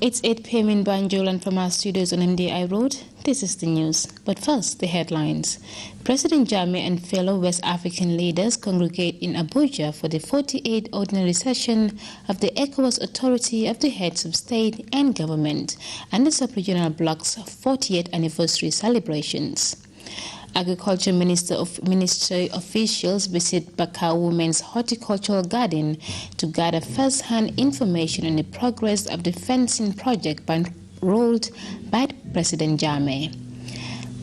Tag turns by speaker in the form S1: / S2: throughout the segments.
S1: It's 8 p.m. in Banjul, and from our studios on MDI Road, this is the news. But first, the headlines. President Jammeh and fellow West African leaders congregate in Abuja for the 48th ordinary session of the ECOWAS Authority of the Heads of State and Government and the Sub-Regional Bloc's 40th anniversary celebrations. Agriculture Ministry officials visit Bakau Women's Horticultural Garden to gather first-hand information on the progress of the fencing project rolled by President Jammeh.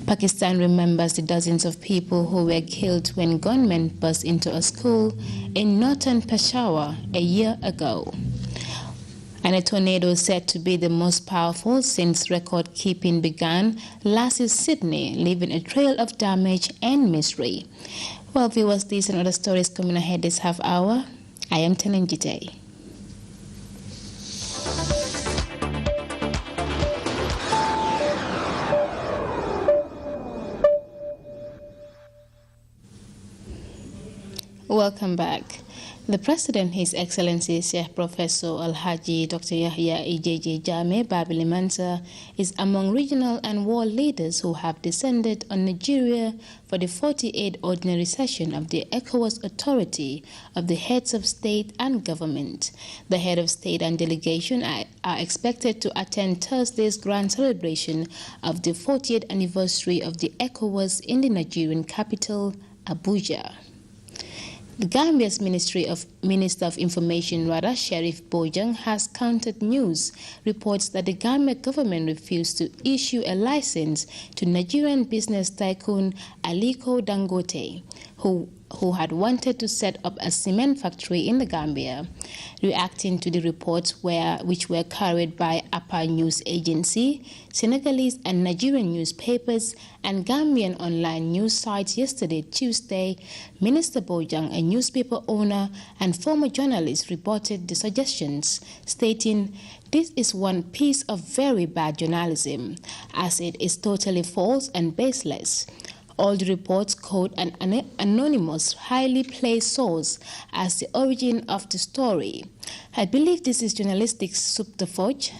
S1: Pakistan remembers the dozens of people who were killed when gunmen burst into a school in northern Peshawar a year ago. And a tornado said to be the most powerful since record-keeping began lasted Sydney, leaving a trail of damage and misery. Well, viewers, these and other stories coming ahead this half hour. I am TENENG GITTEH. Welcome back. The President, His Excellency Sheikh Professor Alhaji Dr. Yahya Ejeje Jammeh Babili Mansa, is among regional and world leaders who have descended on Nigeria for the 48th ordinary session of the ECOWAS Authority of the Heads of State and Government. The head of state and delegation are expected to attend Thursday's grand celebration of the 40th anniversary of the ECOWAS in the Nigerian capital, Abuja. The Gambia's Minister of Information, Sheriff Bojang, has countered news reports that the Gambia government refused to issue a license to Nigerian business tycoon Aliko Dangote, who had wanted to set up a cement factory in the Gambia. Reacting to the reports which were carried by APA News Agency, Senegalese and Nigerian newspapers, and Gambian online news sites yesterday, Tuesday, Minister Bojang, a newspaper owner and former journalist, reported the suggestions, stating, "This is one piece of very bad journalism, as it is totally false and baseless." All the reports quote an anonymous, highly placed source as the origin of the story. "I believe this is journalistic subterfuge,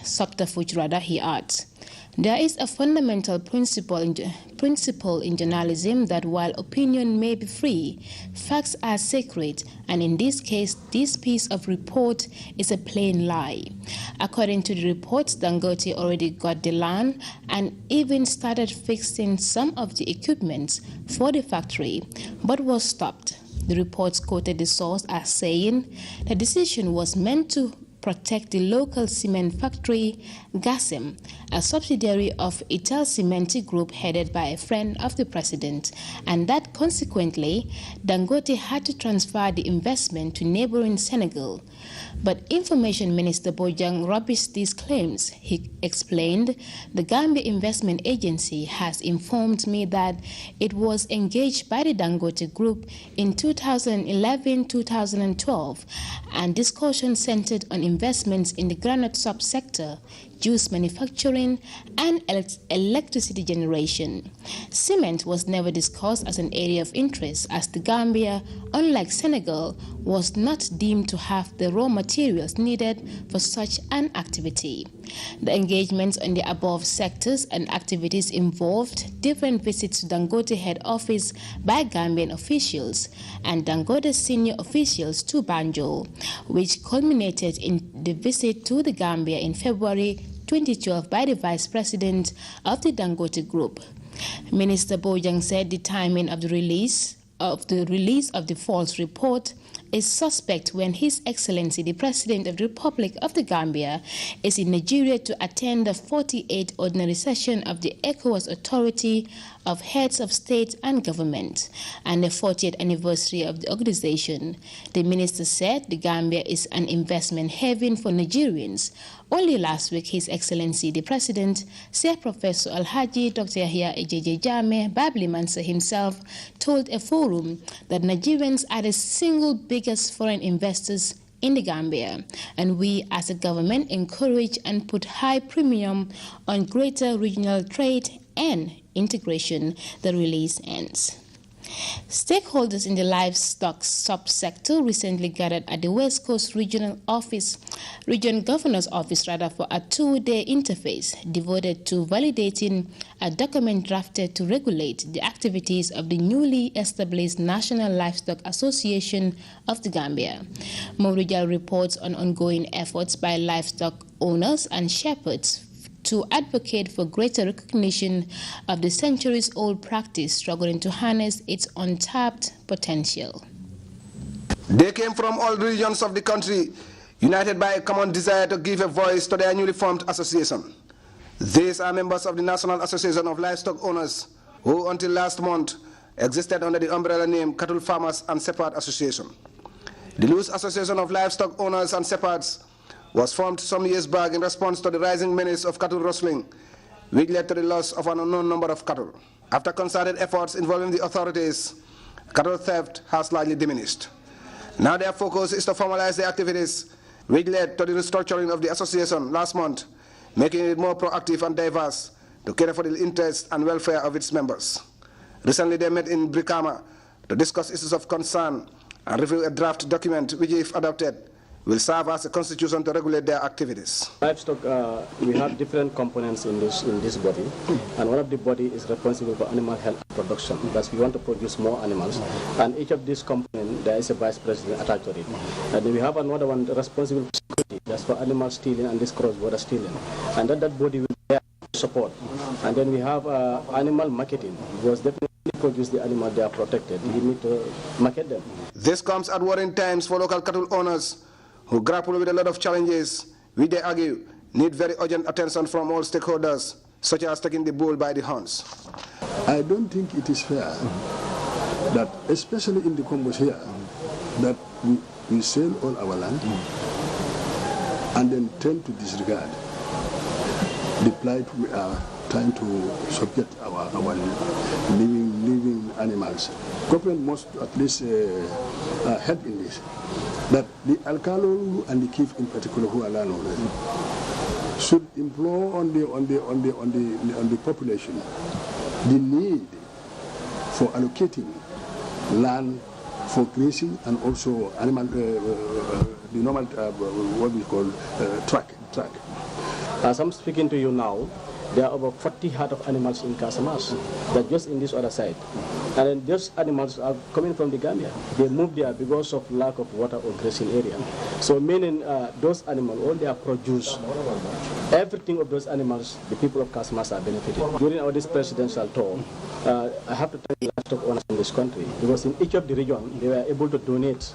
S1: he adds. There is a fundamental principle in journalism that while opinion may be free, facts are sacred, and in this case, this piece of report is a plain lie. According to the reports, Dangote already got the land and even started fixing some of the equipment for the factory, but was stopped." The reports quoted the source as saying the decision was meant to protect the local cement factory, Gasem, a subsidiary of Ital Cementi Group headed by a friend of the president, and that consequently, Dangote had to transfer the investment to neighboring Senegal. But Information Minister Bojang rubbished these claims. He explained, "The Gambia Investment Agency has informed me that it was engaged by the Dangote Group in 2011-2012, and discussion centered on investments in the granite subsector, juice manufacturing, and electricity generation. Cement was never discussed as an area of interest, as the Gambia, unlike Senegal, was not deemed to have the raw materials needed for such an activity." The engagements on the above sectors and activities involved different visits to Dangote head office by Gambian officials and Dangote senior officials to Banjul, which culminated in the visit to the Gambia in February 2012 by the Vice President of the Dangote Group. Minister Bojang said the timing of the release of the false report is suspect when His Excellency the President of the Republic of the Gambia is in Nigeria to attend the 48th ordinary session of the ECOWAS Authority of heads of state and government and the 40th anniversary of the organization. The minister said the Gambia is an investment haven for Nigerians. Only last week, His Excellency the President, said Professor Alhaji Dr. Yahya Ejeje Jammeh Babli Mansa himself told a forum that Nigerians are the single biggest foreign investors in the Gambia, and we as a government encourage and put high premium on greater regional trade and integration. The release ends. Stakeholders in the livestock subsector recently gathered at the West Coast Region Governor's Office for a two-day interface devoted to validating a document drafted to regulate the activities of the newly established National Livestock Association of the Gambia. Mourijal reports on ongoing efforts by livestock owners and shepherds to advocate for greater recognition of the centuries-old practice struggling to harness its untapped potential.
S2: They came from all regions of the country, united by a common desire to give a voice to their newly formed association. These are members of the National Association of Livestock Owners, who until last month existed under the umbrella name Cattle Farmers and Shepherd Association. The loose Association of Livestock Owners and Shepherds was formed some years back in response to the rising menace of cattle rustling, which led to the loss of an unknown number of cattle. After concerted efforts involving the authorities, cattle theft has largely diminished. Now their focus is to formalize the activities which led to the restructuring of the association last month, making it more proactive and diverse to cater for the interests and welfare of its members. Recently they met in Brikama to discuss issues of concern and review a draft document which, if adopted, will serve as a constitution to regulate their activities.
S3: Livestock, we have different components in this body, and one of the body is responsible for animal health production, because we want to produce more animals, and each of these components, there is a vice president attached to it. And then we have another one responsible for security, that's for animal stealing and this cross-border stealing, and that body will bear support. And then we have animal marketing, because definitely produce the animal, they are protected. We need to market them.
S2: This comes at worrying times for local cattle owners who grapple with a lot of challenges, which they argue need very urgent attention from all stakeholders, such as taking the bull by the horns.
S4: I don't think it is fair that, especially in the Combos here, that we sell all our land and then tend to disregard the plight we are trying to subject our living animals. Government must at least help in this. That the Alcalo and the Chief in particular, who are landholders, should implore on the population the need for allocating land for grazing and also animal the normal what we call track.
S3: As I'm speaking to you now, there are over 40 head of animals in Casamas, that just in this other side. And then those animals are coming from the Gambia. They moved there because of lack of water or grazing area. So meaning those animals, all their produce, everything of those animals, the people of Casamas are benefiting. During this presidential tour, I have to thank the livestock owners in this country, because in each of the regions, they were able to donate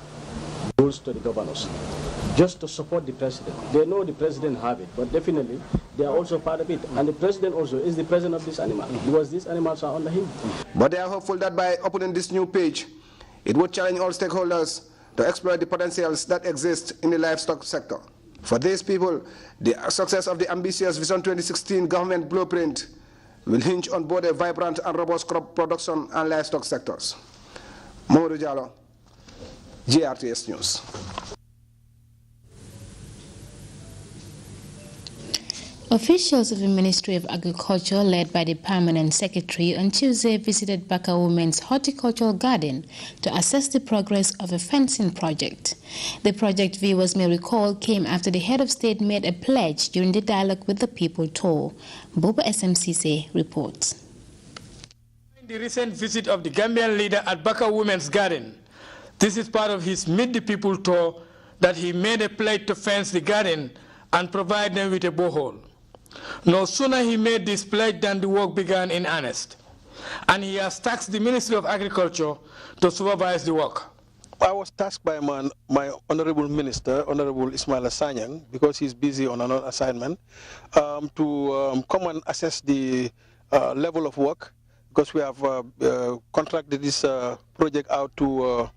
S3: bulls to the governors, just to support the president. They know the president have it, but definitely they are also part of it. And the president also is the president of this animal, because these animals are under him.
S2: But they are hopeful that by opening this new page, it would challenge all stakeholders to exploit the potentials that exist in the livestock sector. For these people, the success of the ambitious Vision 2016 government blueprint will hinge on both a vibrant and robust crop production and livestock sectors. Mourijal, GRTS News.
S1: Officials of the Ministry of Agriculture, led by the Permanent Secretary, on Tuesday visited Baka Women's Horticultural Garden to assess the progress of a fencing project. The project, viewers may recall, came after the head of state made a pledge during the Dialogue with the People tour. Boba SMCC reports.
S5: The recent visit of the Gambian leader at Baka Women's Garden, this is part of his Meet the People tour, that he made a pledge to fence the garden and provide them with a borehole. No sooner he made this pledge than the work began in earnest, and he has tasked the Ministry of Agriculture to supervise the work.
S6: I was tasked by my Honorable Minister, Honorable Ismaila Sanyang, because he's busy on another assignment, to come and assess the level of work, because we have contracted this project out to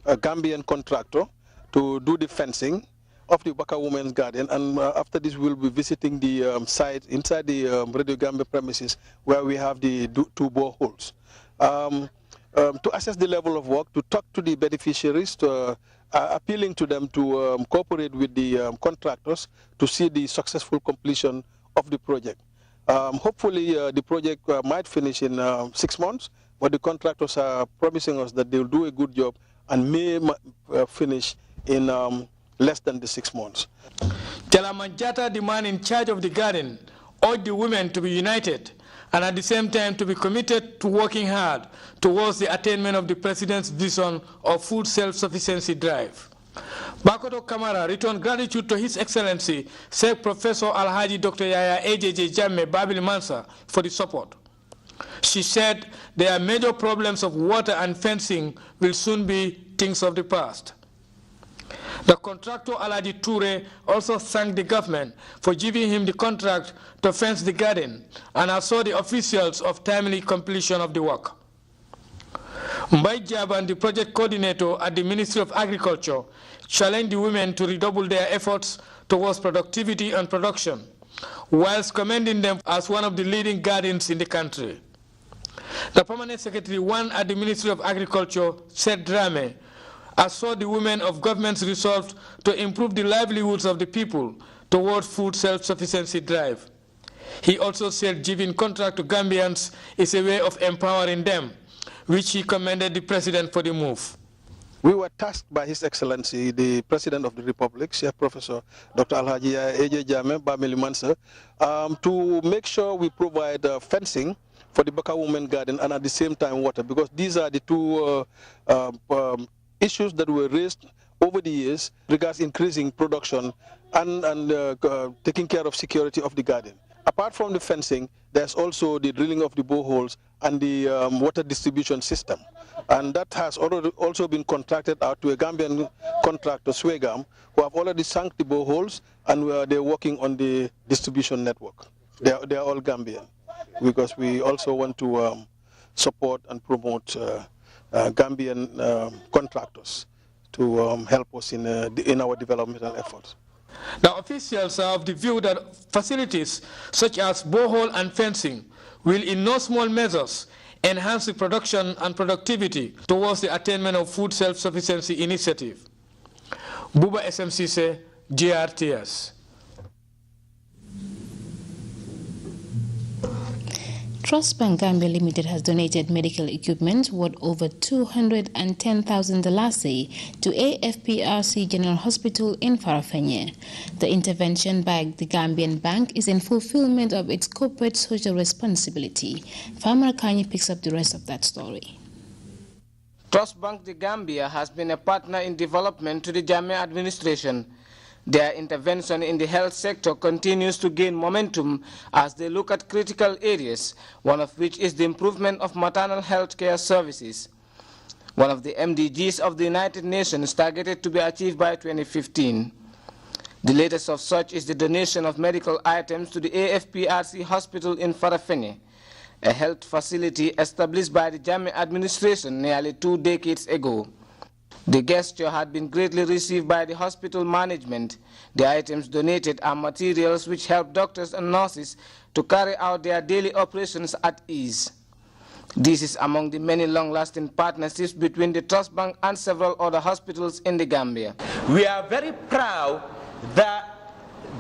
S6: a Gambian contractor to do the fencing of the Baka Women's Garden, and after this we'll be visiting the site inside the Radio Gambia premises where we have the two boreholes. To assess the level of work, to talk to the beneficiaries, to appealing to them to cooperate with the contractors to see the successful completion of the project. Hopefully the project might finish in 6 months, but the contractors are promising us that they'll do a good job and may finish in less than the 6 months.
S5: Jalamanjata, the man in charge of the garden, urged the women to be united and at the same time to be committed to working hard towards the attainment of the President's vision of food self-sufficiency drive. Bakoto Kamara returned gratitude to His Excellency, said Professor Alhaji Dr. Yahya AJJ Jammeh Babili Mansa, for the support. She said there are major problems of water and fencing will soon be things of the past. The contractor Alhaji Toure also thanked the government for giving him the contract to fence the garden and assured the officials of timely completion of the work. Mbai Jaban, the project coordinator at the Ministry of Agriculture, challenged the women to redouble their efforts towards productivity and production, whilst commending them as one of the leading gardens in the country. The Permanent Secretary 1 at the Ministry of Agriculture, Seth Drame, assured the women of government's resolve to improve the livelihoods of the people towards food self-sufficiency drive. He also said giving contract to Gambians is a way of empowering them, which he commended the President for the move.
S6: We were tasked by His Excellency, the President of the Republic, Chief Professor Dr. Alhaji AJ Jammeh Babili Mansa, to make sure we provide fencing for the Baka Women Garden and at the same time water, because these are the two issues that were raised over the years regards increasing production and taking care of security of the garden. Apart from the fencing, there's also the drilling of the boreholes and the water distribution system. And that has also been contracted out to a Gambian contractor, Swegam, who have already sunk the boreholes, and they're working on the distribution network. They're all Gambian, because we also want to support and promote Gambian contractors to help us in our developmental efforts.
S5: The officials are of the view that facilities such as borehole and fencing will in no small measures enhance the production and productivity towards the attainment of food self-sufficiency initiative. Buba SMCC, GRTS.
S1: Trust Bank Gambia Limited has donated medical equipment worth over $210,000 to AFPRC General Hospital in Farafenni. The intervention by the Gambian Bank is in fulfillment of its corporate social responsibility. Farmer Kanye picks up the rest of that story.
S7: Trust Bank the Gambia has been a partner in development to the Jammeh administration. Their intervention in the health sector continues to gain momentum as they look at critical areas, one of which is the improvement of maternal health care services, one of the MDGs of the United Nations targeted to be achieved by 2015. The latest of such is the donation of medical items to the AFPRC hospital in Farafenni, a health facility established by the Jammeh administration nearly 2 decades ago. The gesture had been greatly received by the hospital management. The items donated are materials which help doctors and nurses to carry out their daily operations at ease. This is among the many long-lasting partnerships between the Trust Bank and several other hospitals in the Gambia.
S8: We are very proud that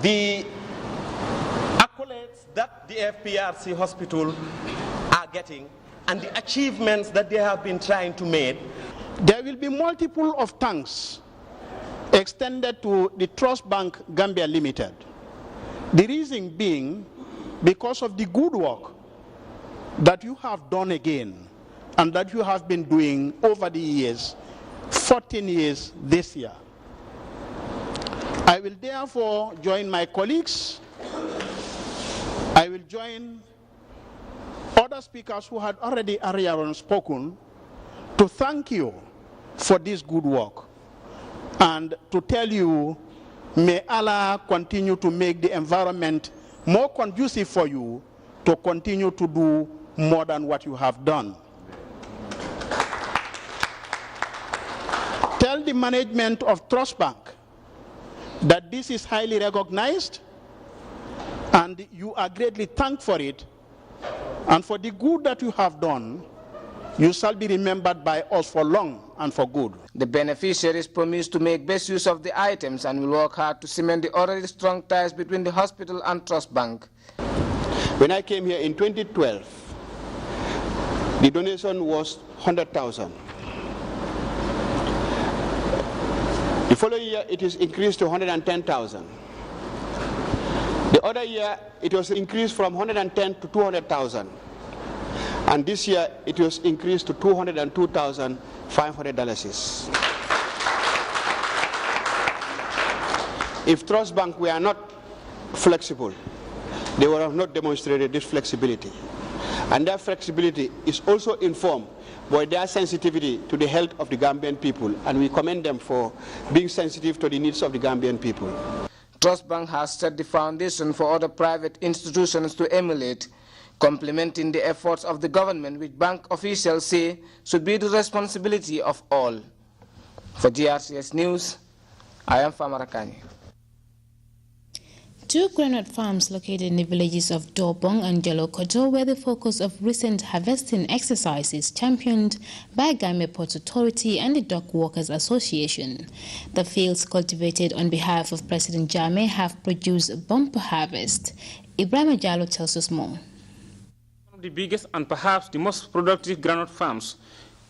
S8: the accolades that the FPRC hospital are getting and the achievements that they have been trying to make.
S9: There will be multiple of thanks extended to the Trust Bank Gambia Limited. The reason being because of the good work that you have done again and that you have been doing over the years, 14 years this year. I will therefore join my colleagues. I will join other speakers who had already spoken to thank you for this good work and to tell you, may Allah continue to make the environment more conducive for you to continue to do more than what you have done. Tell the management of Trust Bank that this is highly recognized and you are greatly thanked for it, and for the good that you have done, you shall be remembered by us for long and for good.
S7: The beneficiaries promise to make best use of the items and will work hard to cement the already strong ties between the hospital and Trust Bank.
S9: When I came here in 2012, the donation was 100,000. The following year, it is increased to 110,000. The other year, it was increased from 110 to 200,000. And this year, it was increased to $202,500. If Trust Bank were not flexible, they would have not demonstrated this flexibility. And that flexibility is also informed by their sensitivity to the health of the Gambian people, and we commend them for being sensitive to the needs of the Gambian people.
S7: Trust Bank has set the foundation for other private institutions to emulate, complementing the efforts of the government, which bank officials say should be the responsibility of all. For GRTS News, I am Famarakani.
S1: 2 granite farms located in the villages of Dobong and Jalokoto were the focus of recent harvesting exercises championed by Gambia Ports Authority and the Dock Workers Association. The fields cultivated on behalf of President Jammeh have produced a bumper harvest. Ibrahim Jallo tells us more.
S10: One of the biggest and perhaps the most productive granite farms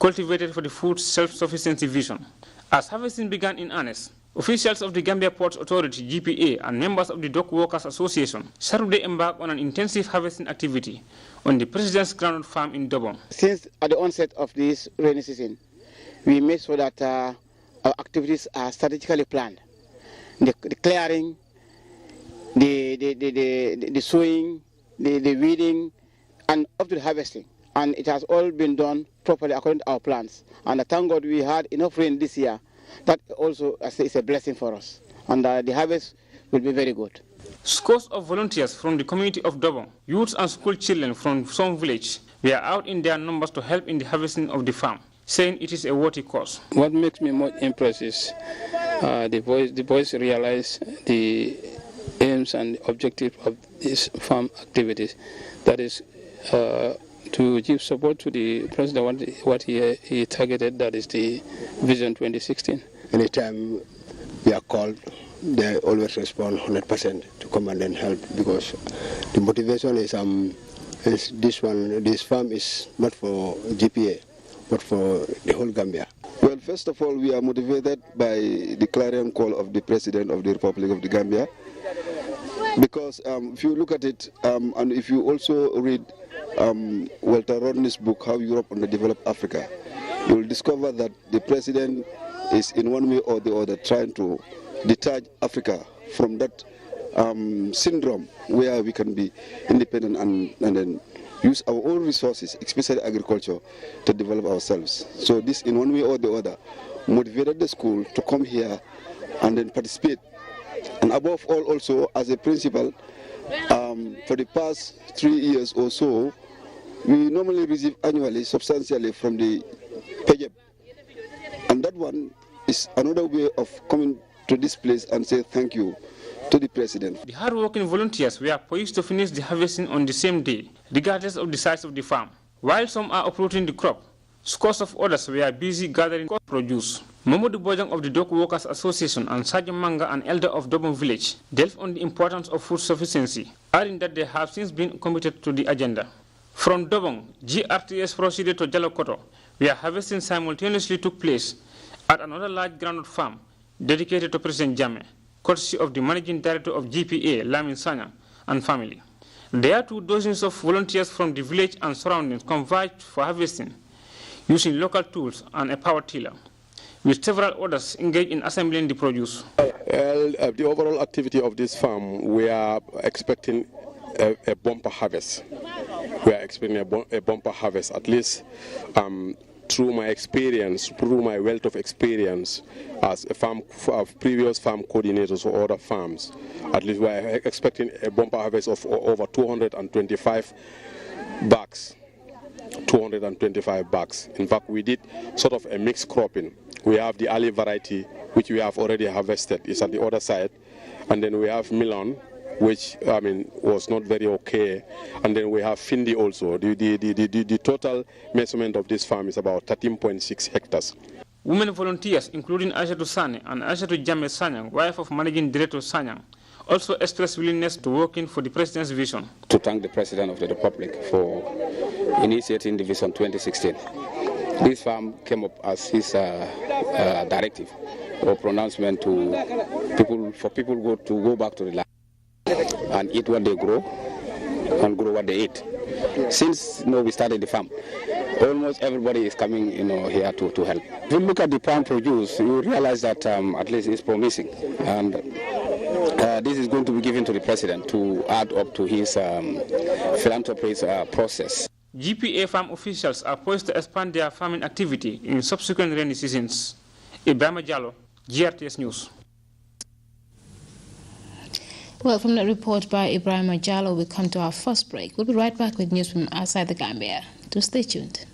S10: cultivated for the food self-sufficiency vision. As harvesting began in earnest, officials of the Gambia Ports Authority, GPA, and members of the Dock Workers Association Saturday embarked on an intensive harvesting activity on the President's Granite Farm in Dobong.
S11: Since at the onset of this rainy season, we made sure that our activities are strategically planned. The clearing, the sowing, the weeding, and up to the harvesting. And it has all been done properly according to our plans. And thank God we had enough rain this year. That also is a blessing for us, and the harvest will be very good.
S10: Scores of volunteers from the community of Dobong, youths and school children from some village, were out in their numbers to help in the harvesting of the farm, saying it is a worthy cause.
S12: What makes me more impressed is the boys realize the aims and objectives of these farm activities. That is to give support to the president, what he targeted, that is the Vision 2016.
S13: Anytime we are called, they always respond 100% to come and help, because the motivation is this farm is not for GPA, but for the whole Gambia.
S14: Well, first of all, we are motivated by the clarion call of the President of the Republic of the Gambia, because if you look at it, and if you also read Walter Rodney's book, How Europe Underdeveloped Africa, you will discover that the President is in one way or the other trying to detach Africa from that syndrome where we can be independent and then use our own resources, especially agriculture, to develop ourselves. So this, in one way or the other, motivated the school to come here and then participate. And above all, also, as a principal, for the past 3 years or so, we normally receive annually substantially from the PEJEP. And that one is another way of coming to this place and say thank you to the President.
S10: The hard-working volunteers were poised to finish the harvesting on the same day, regardless of the size of the farm. While some are uprooting the crop, scores of others were busy gathering produce. Mamadou Bojang of the Dock Workers Association and Sajam Manga, an elder of Dobong village, delved on the importance of food sufficiency, adding that they have since been committed to the agenda. From Dobong, GRTS proceeded to Jalokoto, where harvesting simultaneously took place at another large groundnut farm dedicated to President Jammeh, courtesy of the Managing Director of GPA, Lamin Sanya, and family. There, 2 dozens of volunteers from the village and surroundings converged for harvesting, using local tools and a power tiller, with several others engaged in assembling the produce.
S15: Well, the overall activity of this farm, we are expecting a bumper harvest. We are expecting a bumper harvest, at least through my experience, through my wealth of experience as a previous farm coordinators for other farms. At least we are expecting a bumper harvest of over 225 bags 225 bags. In fact, we did sort of a mixed cropping. We have the Ali variety, which we have already harvested, is at the other side. And then we have melon, which, I mean, was not very okay. And then we have Findi also. The total measurement of this farm is about 13.6 hectares.
S10: Women volunteers, including Aishatu Sane and Aishatu Jame Sanyang, wife of Managing Director Sanyang, also expressed willingness to work in for the President's vision.
S16: To thank the President of the Republic for initiating the Vision 2016. This farm came up as his directive or pronouncement to people to go back to the land and eat what they grow and grow what they eat. Since we started the farm, almost everybody is coming here to help. If you look at the farm produce, you realize that at least it's promising, and this is going to be given to the President to add up to his philanthropist process.
S10: GPA farm officials are poised to expand their farming activity in subsequent rainy seasons. Ibrahima Jallo, GRTS News.
S1: Well, from that report by Ibrahima Jallo, we come to our first break. We'll be right back with news from outside the Gambia. So stay tuned.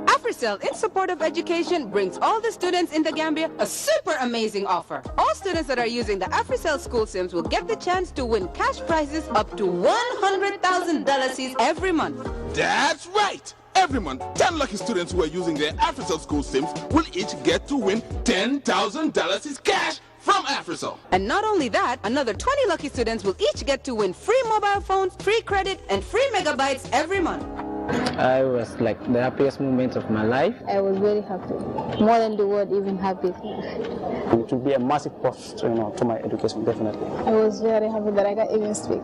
S17: AfriCell, in support of education, brings all the students in the Gambia a super amazing offer. All students that are using the AfriCell school sims will get the chance to win cash prizes up to $100,000 every month.
S18: That's right! Every month, 10 lucky students who are using their AfriCell school sims will each get to win $10,000 cash from AfriCell.
S17: And not only that, another 20 lucky students will each get to win free mobile phones, free credit, and free megabytes every month.
S19: I was like the happiest moment of my life.
S20: I was very happy, more than the word even happy.
S19: It will be a massive plus, to my education, definitely.
S20: I was very happy that I got even speak.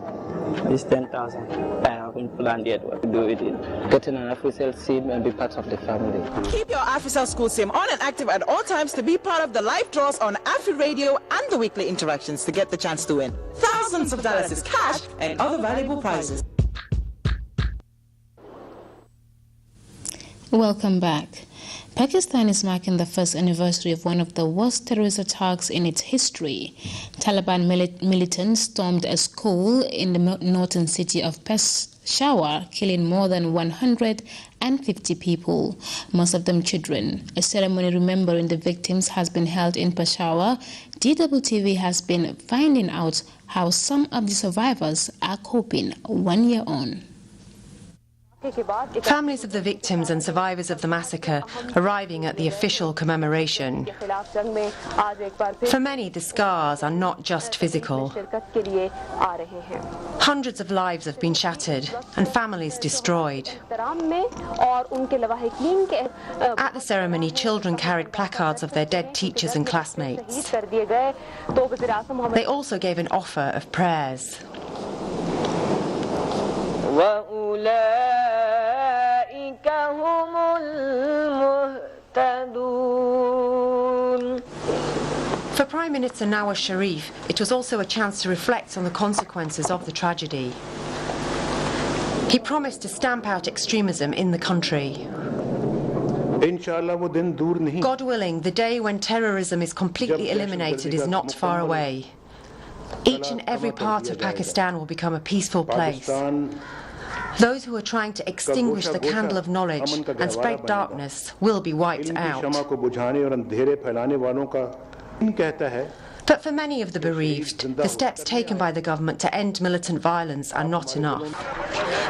S19: It's 10,000. I haven't planned yet what to do with it. Getting an AfriCell SIM and be part of the family.
S21: Keep your AfriCell school SIM on and active at all times to be part of the live draws on Afri Radio and the weekly interactions to get the chance to win thousands of dollars cash and other valuable prizes.
S1: Welcome back. Pakistan is marking the first anniversary of one of the worst terrorist attacks in its history. Taliban militants stormed a school in the northern city of Peshawar, killing more than 150 people, most of them children. A ceremony remembering the victims has been held in Peshawar. DWTV has been finding out how some of the survivors are coping 1 year on.
S22: Families of the victims and survivors of the massacre arriving at the official commemoration. For many, the scars are not just physical. Hundreds of lives have been shattered and families destroyed. At the ceremony, children carried placards of their dead teachers and classmates. They also gave an offer of prayers. For Prime Minister Nawaz Sharif, it was also a chance to reflect on the consequences of the tragedy. He promised to stamp out extremism in the country. God willing, the day when terrorism is completely eliminated is not far away. Each and every part of Pakistan will become a peaceful place. Those who are trying to extinguish the candle of knowledge and spread darkness will be wiped out. But for many of the bereaved, the steps taken by the government to end militant violence are not enough.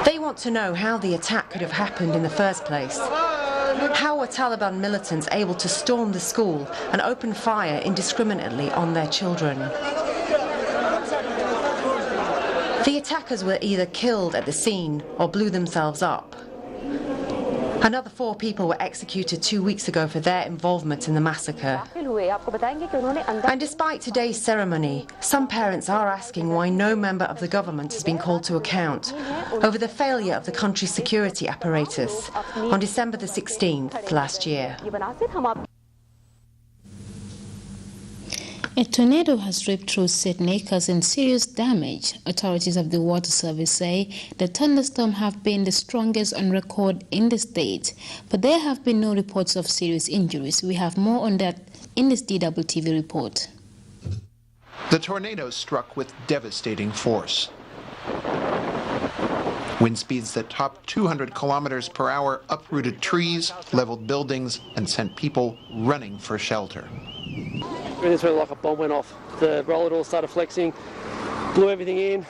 S22: They want to know how the attack could have happened in the first place. How were Taliban militants able to storm the school and open fire indiscriminately on their children? The attackers were either killed at the scene or blew themselves up. Another 4 people were executed 2 weeks ago for their involvement in the massacre. And despite today's ceremony, some parents are asking why no member of the government has been called to account over the failure of the country's security apparatus on December the 16th last year.
S1: A tornado has ripped through Sydney, causing serious damage. Authorities of the water service say the thunderstorm have been the strongest on record in the state, but there have been no reports of serious injuries. We have more on that in this DWTV report.
S3: The tornado struck with devastating force. Wind speeds that topped 200 kilometers per hour uprooted trees, leveled buildings, and sent people running for shelter.
S4: It's really like a bomb went off. The roller door started flexing, blew everything in.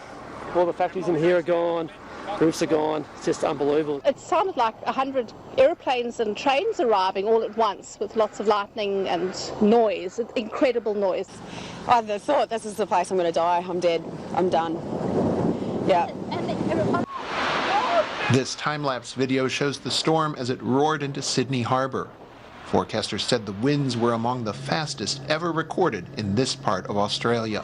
S4: All the factories in here are gone, roofs are gone. It's just unbelievable.
S23: It sounded like 100 airplanes and trains arriving all at once with lots of lightning and noise, incredible noise.
S24: I thought this is the place I'm going to die. I'm dead. I'm done. Yeah.
S3: This time-lapse video shows the storm as it roared into Sydney Harbour. Forecasters said the winds were among the fastest ever recorded in this part of Australia.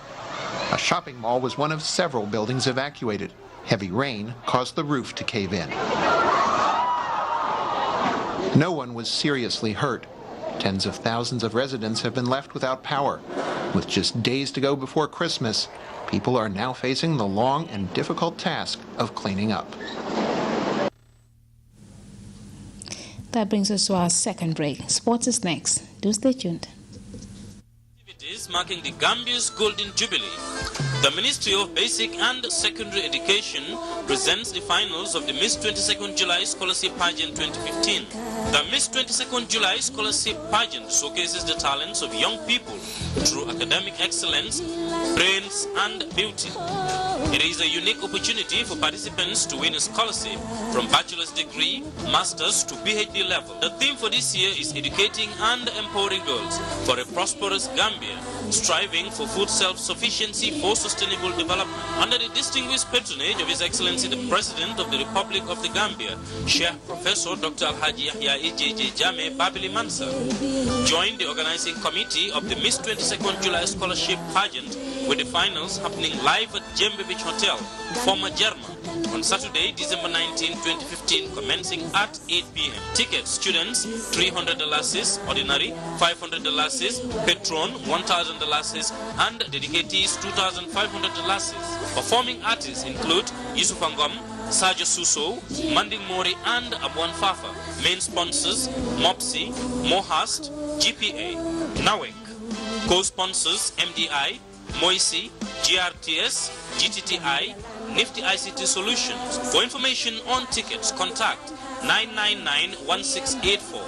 S3: A shopping mall was one of several buildings evacuated. Heavy rain caused the roof to cave in. No one was seriously hurt. Tens of thousands of residents have been left without power. With just days to go before Christmas, people are now facing the long and difficult task of cleaning up.
S1: That brings us to our second break. Sports is next. Do stay tuned.
S25: Activities marking the Gambia's Golden Jubilee. The Ministry of Basic and Secondary Education presents the finals of the Miss 22nd July Scholarship Pageant 2015. The Miss 22nd July Scholarship Pageant showcases the talents of young people through academic excellence, brains, and beauty. It is a unique opportunity for participants to win a scholarship from bachelor's degree, master's to PhD level. The theme for this year is educating and empowering girls for a prosperous Gambia, striving for food self-sufficiency for sustainable development. Under the distinguished patronage of His Excellency the President of the Republic of the Gambia, Sheikh Professor Dr. Alhaji Yahya EJJ Jammeh Babili Mansa, joined the organizing committee of the Miss 22nd July Scholarship Pageant with the finals happening live at Jembe Beach Hotel, former German, on Saturday, December 19, 2015, commencing at 8 p.m. Tickets, students, $300, ordinary, $500, patron, $1,000, and dedicatees, $2,500. Performing artists include Yusuf Angom, Sajo Suso, Manding Mori, and Abuan Fafa. Main sponsors, Mopsi, Mohast, GPA, Nawek. Co-sponsors, MDI, Moisi, GRTS, GTTI, Nifty ICT Solutions. For information on tickets, contact 999-1684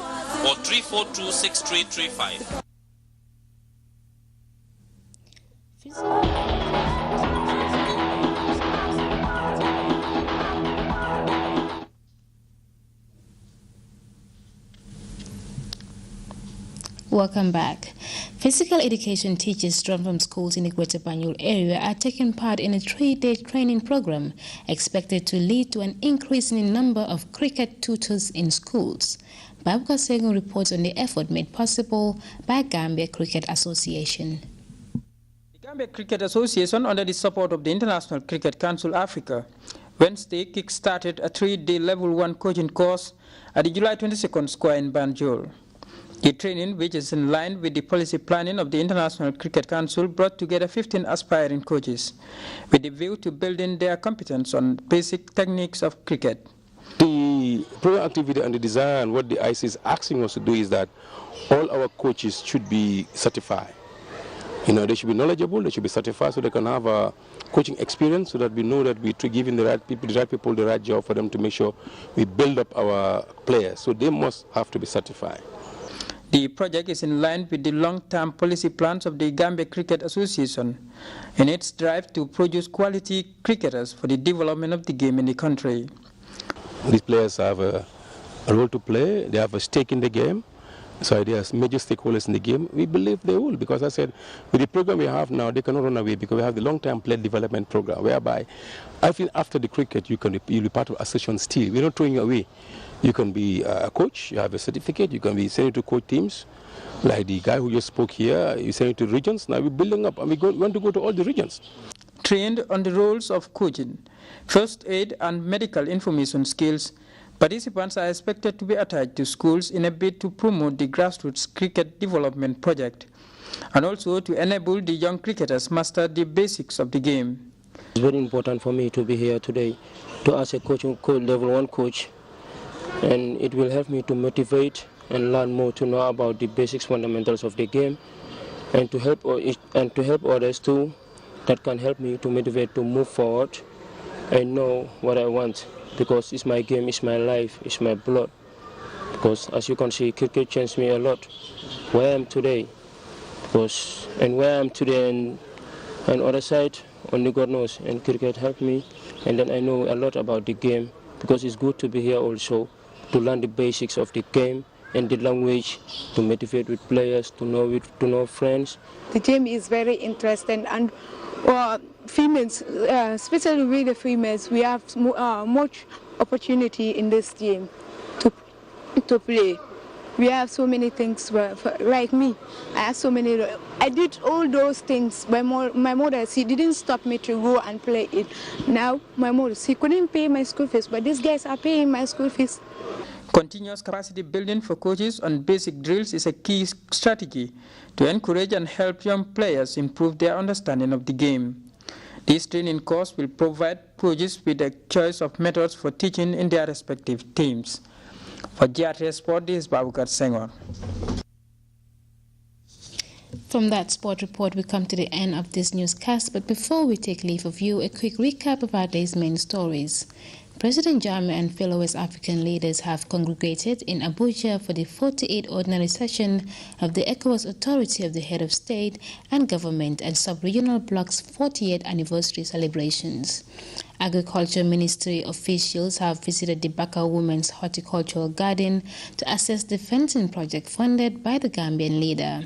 S25: or 342-6335.
S1: Welcome back. Physical education teachers drawn from schools in the Greater Banjul area are taking part in a 3-day training program expected to lead to an increase in the number of cricket tutors in schools. Babuka Segun reports on the effort made possible by Gambia Cricket Association.
S26: The Gambia Cricket Association, under the support of the International Cricket Council Africa, Wednesday kick-started a 3-day Level 1 coaching course at the July 22nd Square in Banjul. The training, which is in line with the policy planning of the International Cricket Council, brought together 15 aspiring coaches with a view to building their competence on basic techniques of cricket.
S15: The program activity and the design, what the IC is asking us to do is that all our coaches should be certified. You know, they should be knowledgeable, they should be certified so they can have a coaching experience so that we know that we're giving the right people the right job for them to make sure we build up our players. So they must have to be certified.
S26: The project is in line with the long-term policy plans of the Gambia Cricket Association in its drive to produce quality cricketers for the development of the game in the country.
S15: These players have a role to play, they have a stake in the game, so they are major stakeholders in the game. We believe they will, because I said, with the program we have now, they cannot run away because we have the long-term player development program, whereby I think after the cricket, you'll be part of association still. We're not throwing you away. You can be a coach, you have a certificate, you can be sent to coach teams, like the guy who just spoke here, you send it to regions. Now we're building up and we want to go to all the regions.
S26: Trained on the roles of coaching, first aid and medical information skills, participants are expected to be attached to schools in a bid to promote the grassroots cricket development project and also to enable the young cricketers master the basics of the game.
S27: It's very important for me to be here today to ask a level 1 coach, and it will help me to motivate and learn more to know about the basics fundamentals of the game and to help others too, that can help me to motivate to move forward and know what I want, because it's my game, it's my life, it's my blood. Because as you can see, cricket changed me a lot. Where I am today, and where I am today, and other side, only God knows. And cricket helped me, and then I know a lot about the game, because it's good to be here also to learn the basics of the game and the language, to motivate with players, to know friends.
S2: The game is very interesting, and females, especially with the females, we have much opportunity in this game to play. We have so many things, like me, I have so many, I did all those things. My mother, she didn't stop me to go and play it. Now, my mother, she couldn't pay my school fees, but these guys are paying my school fees.
S26: Continuous capacity building for coaches on basic drills is a key strategy to encourage and help young players improve their understanding of the game. This training course will provide coaches with a choice of methods for teaching in their respective teams. For GRTS Sport, this is Babukar Senghor.
S1: From that sport report, we come to the end of this newscast, but before we take leave of you, a quick recap of our day's main stories. President Jammeh and fellow West African leaders have congregated in Abuja for the 48th ordinary session of the ECOWAS Authority of the Head of State and Government and Sub-Regional Bloc's 40th anniversary celebrations. Agriculture Ministry officials have visited the Baka Women's Horticultural Garden to assess the fencing project funded by the Gambian leader.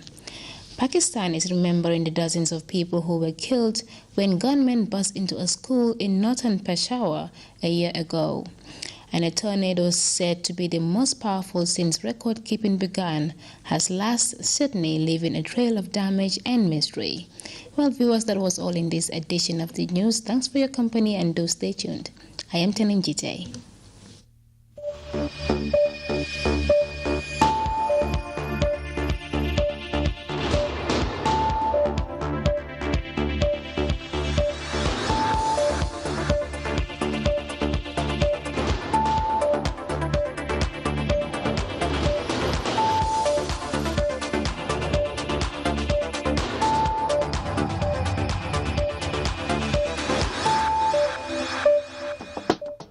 S1: Pakistan is remembering the dozens of people who were killed when gunmen burst into a school in northern Peshawar a year ago. And a tornado said to be the most powerful since record-keeping began has lashed Sydney, leaving a trail of damage and mystery. Well, viewers, that was all in this edition of the news. Thanks for your company and do stay tuned. I am TENENG GITTEH.